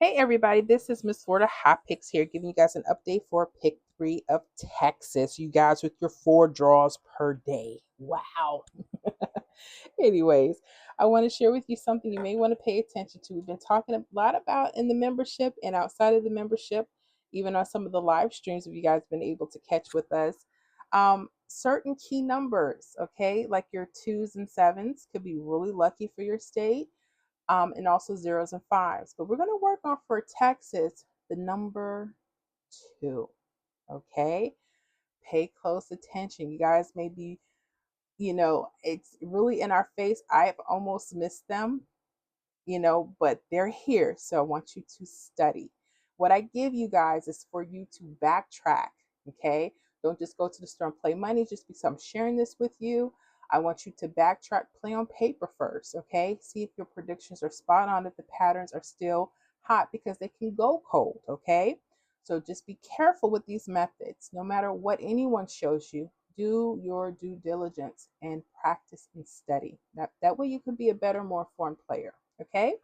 Hey everybody, this is Miss Florida Hot Picks here, giving you guys an update for pick three of Texas. You guys with your 4 draws per day. Wow. Anyways, I want to share with you something you may want to pay attention to. We've been talking a lot about in the membership and outside of the membership, even on some of the live streams, if you guys been able to catch with us. Certain key numbers, okay, like your twos and sevens could be really lucky for your state, and also zeros and fives. But we're going to work on for Texas the number two. Okay, pay close attention. You guys may be, it's really in our face. I've almost missed them, but they're here. So I want you to study. What I give you guys is for you to backtrack. Okay. Don't just go to the store and play money just because I'm sharing this with you. I want you to backtrack, play on paper first. Okay. See if your predictions are spot on, if the patterns are still hot because they can go cold. Okay. So just be careful with these methods. No matter what anyone shows you, do your due diligence and practice and study. That way you can be a better, more informed player. Okay.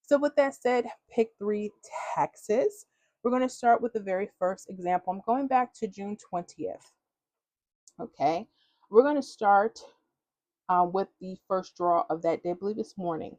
So with that said, pick three, Texas. We're going to start with the very first example. I'm going back to June 20th. Okay. We're going to start with the first draw of that day. I believe it's morning.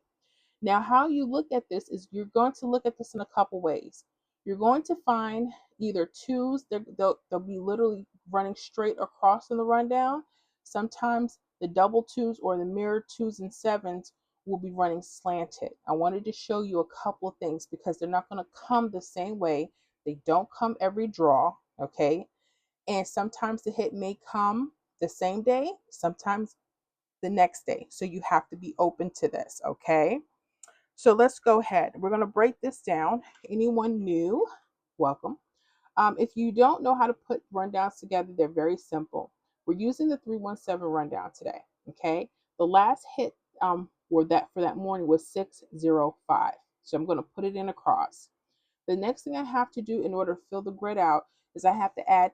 Now, how you look at this is you're going to look at this in a couple ways. You're going to find either twos, they'll be literally running straight across in the rundown. Sometimes the double twos or the mirror twos and sevens will be running slanted. I wanted to show you a couple of things because they're not going to come the same way. They don't come every draw, okay? And sometimes the hit may come the same day, sometimes the next day. So you have to be open to this, okay? So let's go ahead. We're going to break this down. Anyone new, welcome. If you don't know how to put rundowns together, they're very simple. We're using the 317 rundown today. Okay. The last hit for that morning was 605. So I'm going to put it in across. The next thing I have to do in order to fill the grid out is I have to add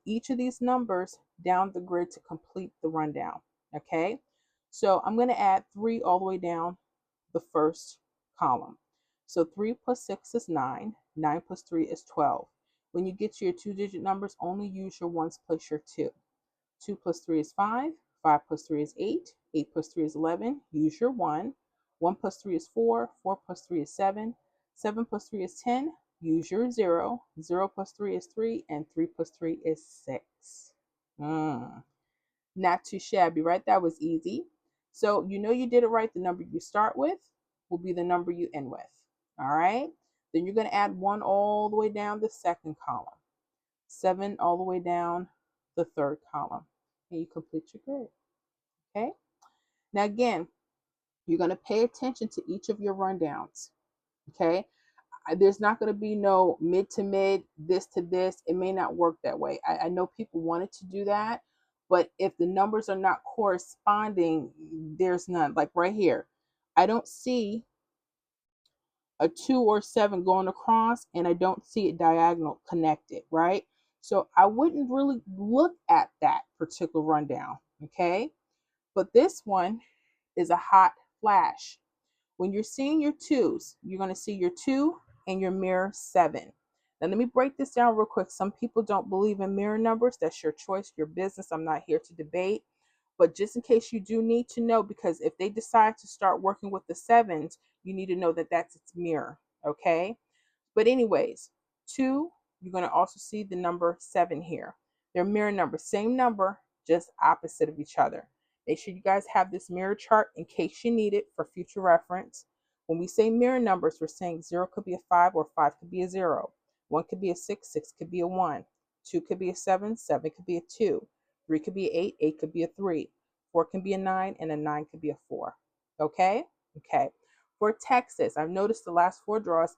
each of these numbers down the grid to complete the rundown. Okay. So I'm going to add 3 all the way down the first column. So 3 plus 6 is 9. 9 plus 3 is 12. When you get to your 2-digit numbers, only use your ones plus your 2. 2 plus 3 is 5. 5 plus 3 is 8. 8 plus 3 is 11. Use your 1. 1 plus 3 is 4. 4 plus 3 is 7. 7 plus 3 is 10. Use your 0. 0 plus 3 is 3. And 3 plus 3 is 6. Not too shabby, right? That was easy. So you know you did it right. The number you start with will be the number you end with. All right. Then you're going to add 1 all the way down the second column, 7 all the way down the third column, and you complete your grid. Okay. Now, again, you're going to pay attention to each of your rundowns. Okay. There's not going to be no mid to mid, this to this. It may not work that way. I know people wanted to do that, but if the numbers are not corresponding, there's none. Like right here, I don't see a 2 or 7 going across, and I don't see it diagonal connected, right? So I wouldn't really look at that particular rundown, okay? But this one is a hot flash. When you're seeing your twos, you're going to see your 2 and your mirror 7. Now, let me break this down real quick. Some people don't believe in mirror numbers. That's your choice, your business. I'm not here to debate. But just in case you do need to know, because if they decide to start working with the sevens, you need to know that that's its mirror. Okay. But, anyways, 2, you're going to also see the number 7 here. They're mirror numbers, same number, just opposite of each other. Make sure you guys have this mirror chart in case you need it for future reference. When we say mirror numbers, we're saying 0 could be a 5 or 5 could be a 0. 1 could be a 6, 6 could be a 1. 2 could be a 7, 7 could be a 2. 3 could be an 8, 8 could be a 3. 4 can be a 9, and a 9 could be a 4. Okay? Okay. For Texas, I've noticed the last 4 draws,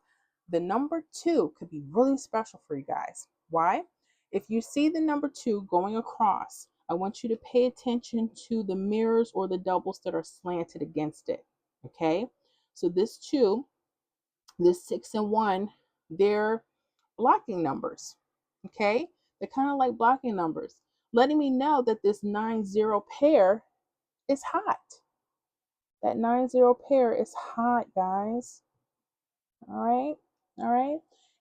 the number 2 could be really special for you guys. Why? If you see the number 2 going across, I want you to pay attention to the mirrors or the doubles that are slanted against it. Okay? So this 2, this 6 and 1, they're blocking numbers. Okay? They're kind of like blocking numbers, letting me know that this 9-0 pair is hot. That 9-0 pair is hot, guys. All right?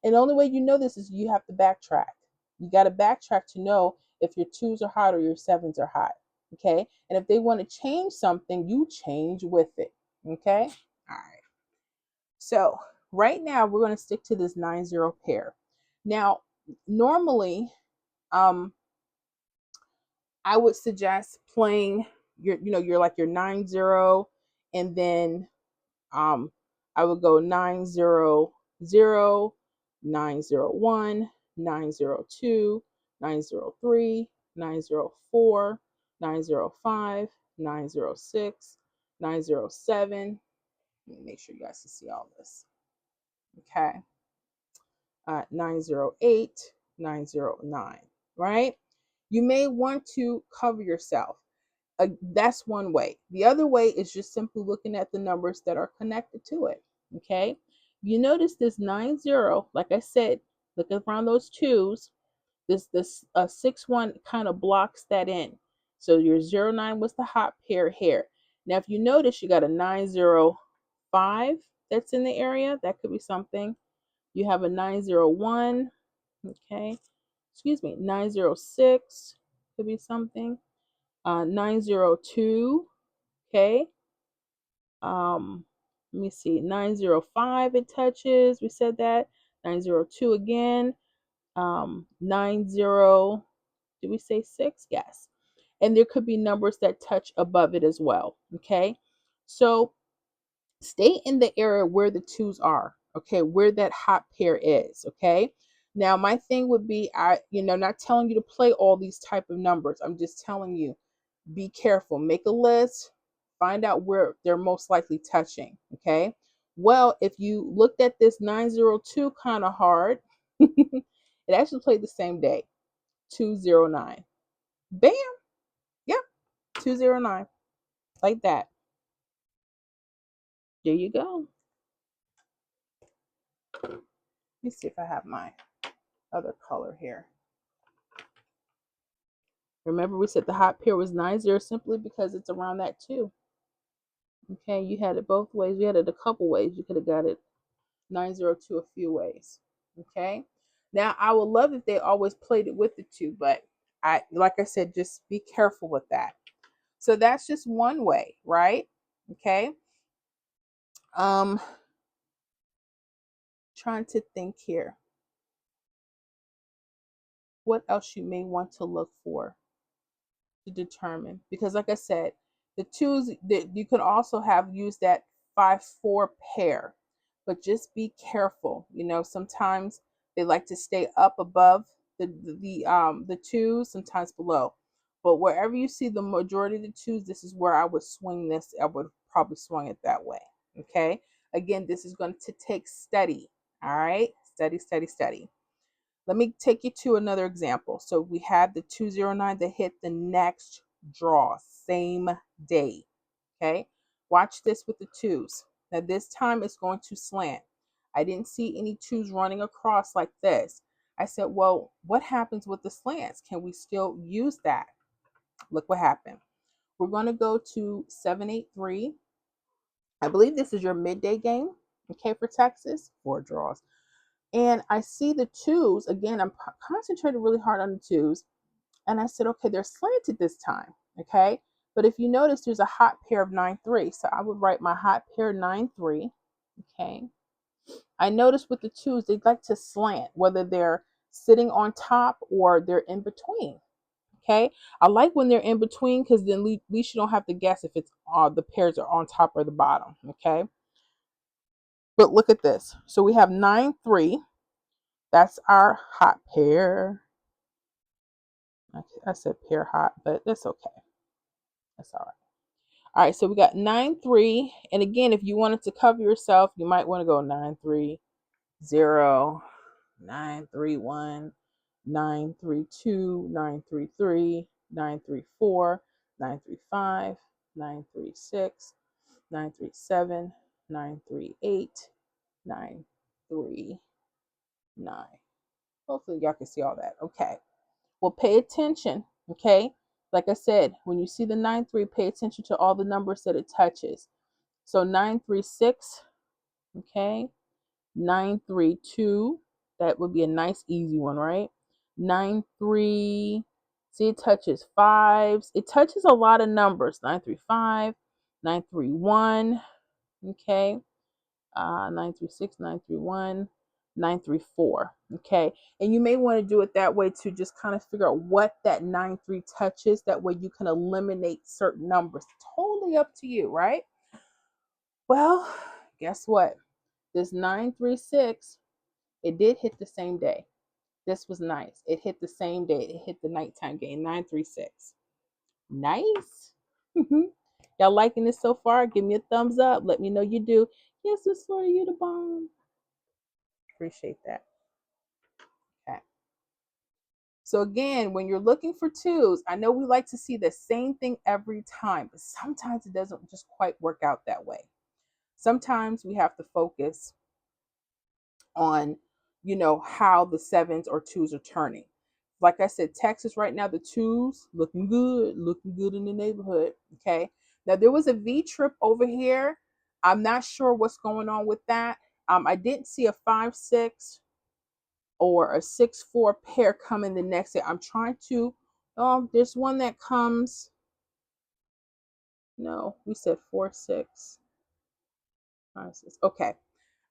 And the only way you know this is you have to backtrack. You got to backtrack to know if your twos are hot or your sevens are hot. Okay. And if they want to change something, you change with it. Okay. All right. So right now we're going to stick to this 9-0 pair. Now, normally, um, I would suggest playing your like your 9-0, and then um, I would go 9-0-0, 9-0-1, 9-0-2, 9-0-3, 9-0-4, 9-0-5, 9-0-6, 9-0-7. Let me make sure you guys can see all this. Okay. 908, 909, right? You may want to cover yourself. That's one way. The other way is just simply looking at the numbers that are connected to it. Okay. You notice this 9-0, like I said, look around those twos. This 6-1 kind of blocks that in. So your 0-9 was the hot pair here. Now, if you notice, you got a 9-0-5 that's in the area. That could be something. You have a 9-0-1. Okay. Excuse me. 9-0-6 could be something. 9-0-2. Okay. Let me see. 9-0-5 it touches. We said that. 9-0-2 again. 9-0. Did we say 6? Yes. And there could be numbers that touch above it as well. Okay. So stay in the area where the twos are. Okay. Where that hot pair is. Okay. Now my thing would be, not telling you to play all these type of numbers. I'm just telling you, be careful. Make a list. Find out where they're most likely touching. Okay. Well, if you looked at this 9-0-2 kind of hard, it actually played the same day. 2-0-9. Bam. Yep. 2-0-9. Like that. There you go. Let me see if I have my other color here. Remember, we said the hot pair was 9-0 simply because it's around that 2. Okay. You had it both ways. You had it a couple ways. You could have got it 9-0-2 a few ways. Okay. Now, I would love if they always played it with the 2, but like I said, just be careful with that. So that's just one way, right? Okay. Um, trying to think here. What else you may want to look for to determine, because like I said, the twos that you could also have used that 5-4 pair, but just be careful. Sometimes they like to stay up above the twos, sometimes below. But wherever you see the majority of the twos, this is where I would swing this. I would probably swing it that way. Okay. Again, this is going to take study. All right. Study, study, study. Let me take you to another example. So we had the 2-0-9 that hit the next draw, same day. Okay. Watch this with the twos. Now this time it's going to slant. I didn't see any twos running across like this. I said, well, what happens with the slants? Can we still use that? Look what happened. We're going to go to 7-8-3. I believe this is your midday game. Okay, for Texas, 4 draws. And I see the twos. Again, I'm concentrated really hard on the twos. And I said, okay, they're slanted this time. Okay. But if you notice, there's a hot pair of 9-3. So I would write my hot pair 9-3. Okay. I noticed with the twos, they like to slant, whether they're sitting on top or they're in between. Okay. I like when they're in between because then at least you don't have to guess if it's the pairs are on top or the bottom. Okay. But look at this. So we have 9-3. That's our hot pair. I said pair hot, but that's okay. That's all right. All right, so we got 9-3. And again, if you wanted to cover yourself, you might want to go 9-3-0, 9-3-1, 9-3-2, 9-3-3, 9-3-4, 9-3-5, 9-3-6, 9-3-7, 9-3-8, 9-3-9. Hopefully y'all can see all that. Okay. Well, pay attention. Okay. Like I said, when you see the 9-3, pay attention to all the numbers that it touches. So 9-3-6. Okay. 9-3-2. That would be a nice, easy one, right? 9, 3. See, it touches fives. It touches a lot of numbers. 9, 3, 5, 9, 3, 1. Okay. 9, 3, 6, 9, 3, 1, 9, 3, 4. Okay. And you may want to do it that way to just kind of figure out what that 9, 3 touches. That way you can eliminate certain numbers. Totally up to you, right? Well, guess what? This 9, 3, 6, it did hit the same day. This was nice. It hit the same day. It hit the nighttime game. 936. Nice. Y'all liking this so far? Give me a thumbs up. Let me know you do. Yes, Miss Florida, you the bomb. Appreciate that. Okay. So again, when you're looking for twos, I know we like to see the same thing every time, but sometimes it doesn't just quite work out that way. Sometimes we have to focus on, how the sevens or twos are turning. Like I said, Texas right now, the twos looking good in the neighborhood. Okay. Now there was a V trip over here. I'm not sure what's going on with that. I didn't see a 5-6 or a 6-4 pair coming the next day. I'm trying to. There's one that comes. No, we said 4-6. 5-6. Okay.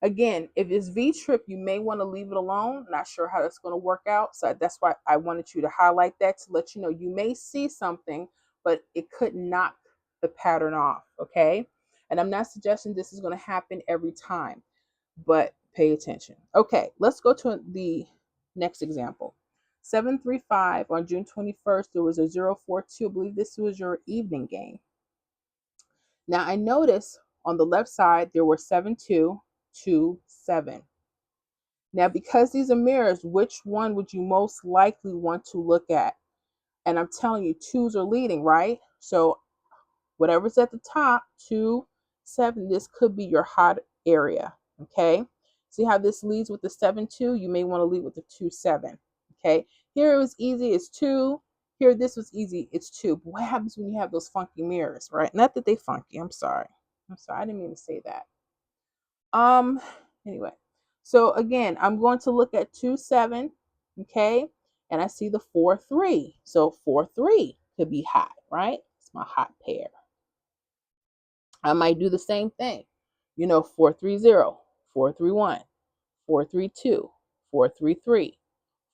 Again, if it's V trip, you may want to leave it alone. Not sure how that's going to work out. So that's why I wanted you to highlight that to let you know you may see something, but it could knock the pattern off. Okay. And I'm not suggesting this is going to happen every time, but pay attention. Okay. Let's go to the next example. 735 on June 21st, there was a 042. I believe this was your evening game. Now I noticed on the left side, there were 7-2, 2-7. Now, because these are mirrors, which one would you most likely want to look at? And I'm telling you, twos are leading, right? So whatever's at the top, 2, 7, this could be your hot area. Okay. See how this leads with the 7-2? You may want to lead with the 2-7. Okay. Here it was easy, it's 2. Here, this was easy, it's 2. But what happens when you have those funky mirrors, right? Not that they funky. I'm sorry. I didn't mean to say that. Um, anyway, so again, I'm going to look at 2-7, okay, and I see the 4-3. So 4-3 could be hot, right? It's my hot pair. I might do the same thing, 4-3-0, 4-3-1, 4-3-2, 4-3-3,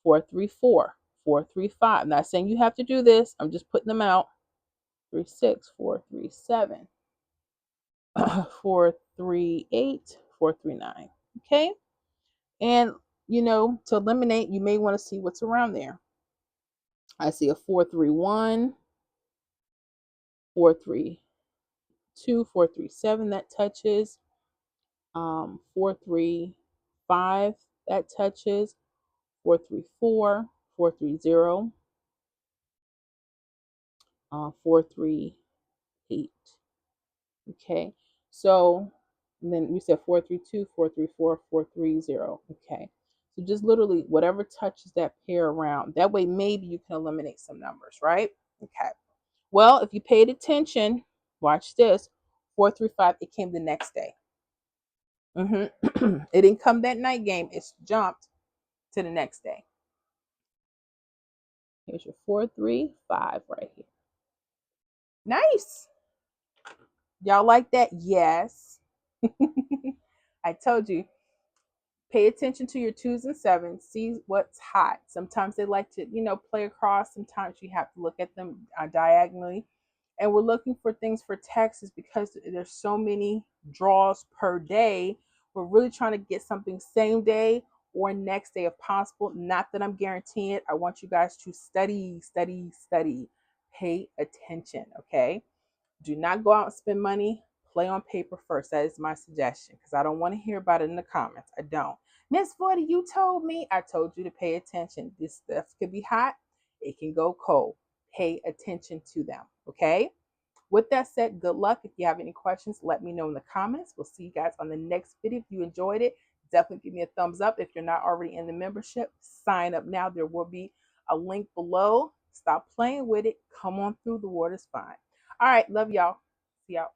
4-3-4, 4-3-5. I'm not saying you have to do this. I'm just putting them out. 3-6, 4-3-7, 4-3-8, 4-3-9. Okay. And, to eliminate, you may want to see what's around there. I see a 4-3-1, 4-3-2, 4-3-7 that touches, 4-3-5 that touches, 4-3-4, 4-3-0, 4-3-8. Okay, so and then we said 4-3-2, 4-3-4, 4-3-0. Okay, so just literally whatever touches that pair around. That way, maybe you can eliminate some numbers, right? Okay. Well, if you paid attention, watch this. 4-3-5. It came the next day. It didn't come that night game. It's jumped to the next day. Here's your 4-3-5 right here. Nice. Y'all like that? Yes. I told you. Pay attention to your 2s and 7s. See what's hot. Sometimes they like to, play across. Sometimes you have to look at them diagonally. And we're looking for things for Texas because there's so many draws per day. We're really trying to get something same day or next day if possible. Not that I'm guaranteeing it. I want you guys to study, study, study. Pay attention, okay? Do not go out and spend money. Play on paper first. That is my suggestion because I don't want to hear about it in the comments. I don't. Miss 40, you told me. I told you to pay attention. This stuff could be hot. It can go cold. Pay attention to them. Okay. With that said, good luck. If you have any questions, let me know in the comments. We'll see you guys on the next video. If you enjoyed it, definitely give me a thumbs up. If you're not already in the membership, sign up now. There will be a link below. Stop playing with it. Come on through. The water's fine. All right. Love y'all. See y'all.